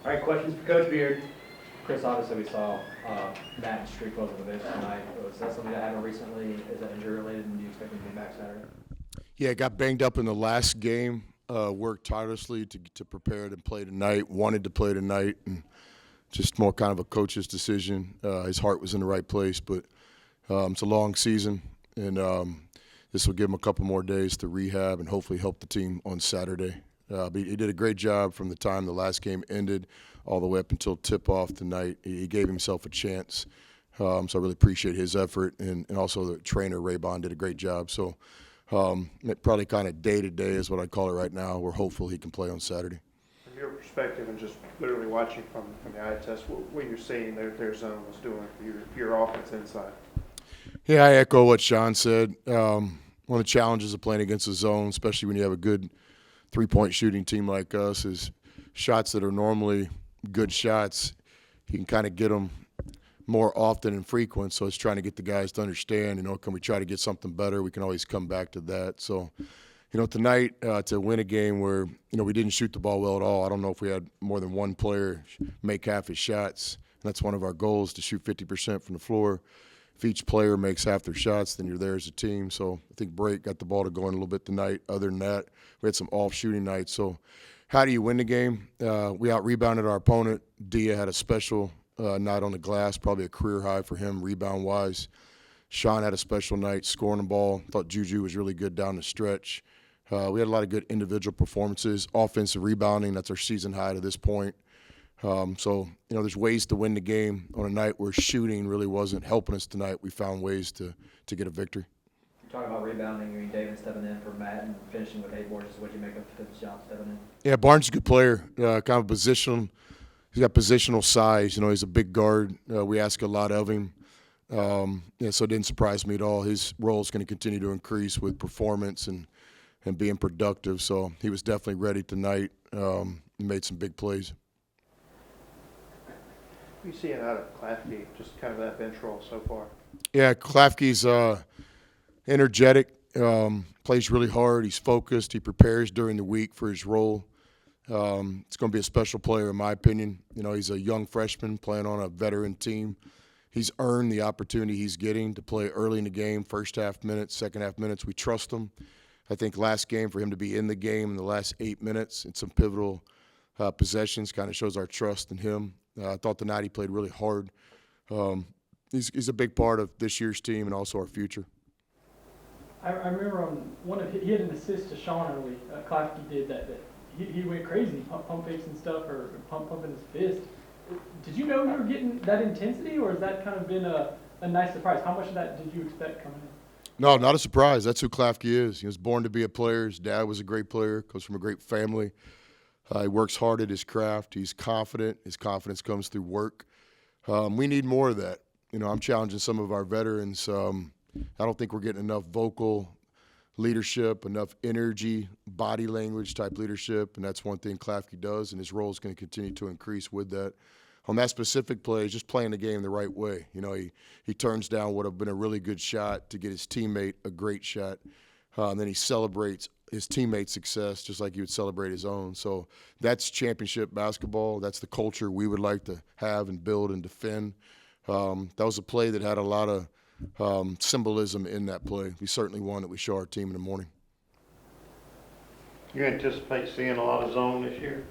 All right, questions for Coach Beard. Chris, obviously we saw Matt streak both of the bench tonight. Was that something that happened recently? Is that injury related, and do you expect him to be back Saturday? Yeah, got banged up in the last game. Worked tirelessly to prepare to play tonight. Wanted to play tonight, and just more kind of a coach's decision. His heart was in the right place, but it's a long season, and this will give him a couple more days to rehab and hopefully help the team on Saturday. But he did a great job from the time the last game ended all the way up until tip-off tonight. He gave himself a chance, so I really appreciate his effort, and also the trainer, Ray Bond, did a great job. So probably kind of day-to-day is what I call it right now. We're hopeful he can play on Saturday. From your perspective and just literally watching from the eye test, what you're seeing their zone was doing for your offense inside? Yeah, I echo what Sean said. One of the challenges of playing against the zone, especially when you have a good three-point shooting team like us, is shots that are normally good shots, you can kind of get them more often and frequent. So it's trying to get the guys to understand, can we try to get something better? We can always come back to that. So, tonight to win a game where, we didn't shoot the ball well at all. I don't know if we had more than one player make half his shots. And that's one of our goals, to shoot 50% from the floor. If each player makes half their shots, then you're there as a team. So I think Brake got the ball to going a little bit tonight. Other than that, we had some off-shooting nights. So how do you win the game? We out-rebounded our opponent. Dia had a special night on the glass, probably a career high for him rebound-wise. Sean had a special night scoring the ball. Thought Juju was really good down the stretch. We had a lot of good individual performances. Offensive rebounding, that's our season high to this point. So, there's ways to win the game on a night where shooting really wasn't helping us tonight. We found ways to get a victory. You're talking about rebounding. David stepping in for Matt and finishing with 8 boards. What do you make of his job stepping in? Yeah, Barnes is a good player, kind of positional. He's got positional size. He's a big guard. We ask a lot of him. So it didn't surprise me at all. His role is going to continue to increase with performance and being productive. So he was definitely ready tonight. He made some big plays. What are you seeing out of Klafke, just kind of that bench role so far? Yeah, Klafke's energetic, plays really hard. He's focused. He prepares during the week for his role. It's going to be a special player, in my opinion. He's a young freshman playing on a veteran team. He's earned the opportunity he's getting to play early in the game, first half minutes, second half minutes. We trust him. I think last game, for him to be in the game in the last 8 minutes in some pivotal possessions kind of shows our trust in him. I thought tonight he played really hard. He's a big part of this year's team and also our future. I remember he had an assist to Sean early. Klafke did that he went crazy, pump fakes and stuff, or pumping his fist. Did you know you were getting that intensity, or has that kind of been a nice surprise? How much of that did you expect coming in? No, not a surprise. That's who Klafke is. He was born to be a player. His dad was a great player, comes from a great family. He works hard at his craft. He's confident. His confidence comes through work. We need more of that. I'm challenging some of our veterans. I don't think we're getting enough vocal leadership, enough energy, body language type leadership, and that's one thing Klafke does, and his role is going to continue to increase with that. On that specific play, he's just playing the game the right way. He turns down what would have been a really good shot to get his teammate a great shot, and then he celebrates his teammate's success just like he would celebrate his own. So that's championship basketball. That's the culture we would like to have and build and defend. That was a play that had a lot of symbolism in that play. We certainly won that we show our team in the morning. You anticipate seeing a lot of zone this year?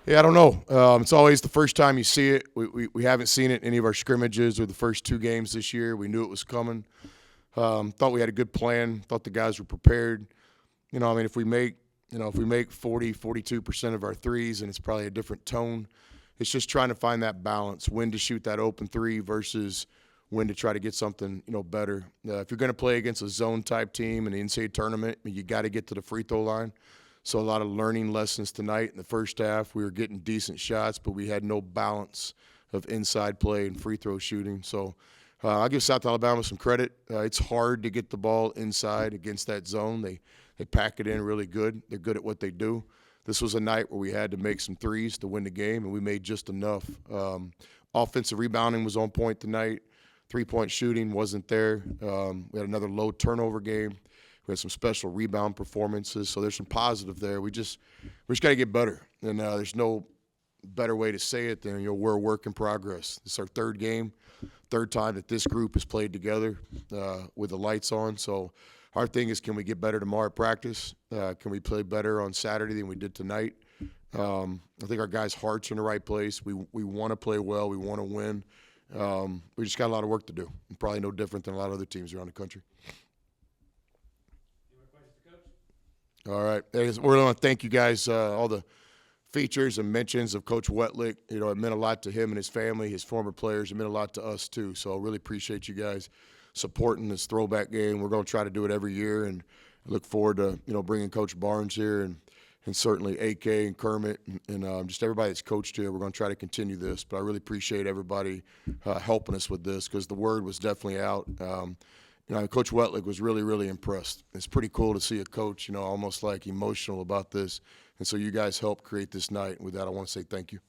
Yeah, I don't know. It's always the first time you see it. We haven't seen it in any of our scrimmages or the first 2 games this year. We knew it was coming. Thought we had a good plan. Thought the guys were prepared. If we make 42% of our threes, and it's probably a different tone. It's just trying to find that balance, when to shoot that open three versus when to try to get something, better. If you're going to play against a zone-type team in the NCAA tournament, you got to get to the free throw line. So a lot of learning lessons tonight. In the first half, we were getting decent shots, but we had no balance of inside play and free throw shooting. So I'll give South Alabama some credit. It's hard to get the ball inside against that zone. They pack it in really good. They're good at what they do. This was a night where we had to make some threes to win the game, and we made just enough. Offensive rebounding was on point tonight. Three-point shooting wasn't there. We had another low turnover game. We had some special rebound performances, so there's some positive there. We just got to get better, and there's no better way to say it than, we're a work in progress. This is our third game, third time that this group has played together with the lights on. So our thing is, can we get better tomorrow at practice? Can we play better on Saturday than we did tonight? I think our guys' hearts are in the right place. We want to play well. We want to win. We just got a lot of work to do, and probably no different than a lot of other teams around the country. Any more questions for Coach? All right. Hey, we're going to thank you guys, all the features and mentions of Coach Wetlick. It meant a lot to him and his family, his former players. It meant a lot to us, too. So I really appreciate you guys supporting this throwback game. We're going to try to do it every year, and I look forward to, bringing Coach Barnes here and certainly AK and Kermit and just everybody that's coached here. We're going to try to continue this, but I really appreciate everybody helping us with this because the word was definitely out. Coach Wetlick was really, really impressed. It's pretty cool to see a coach, almost like emotional about this. And so you guys helped create this night. And with that, I want to say thank you.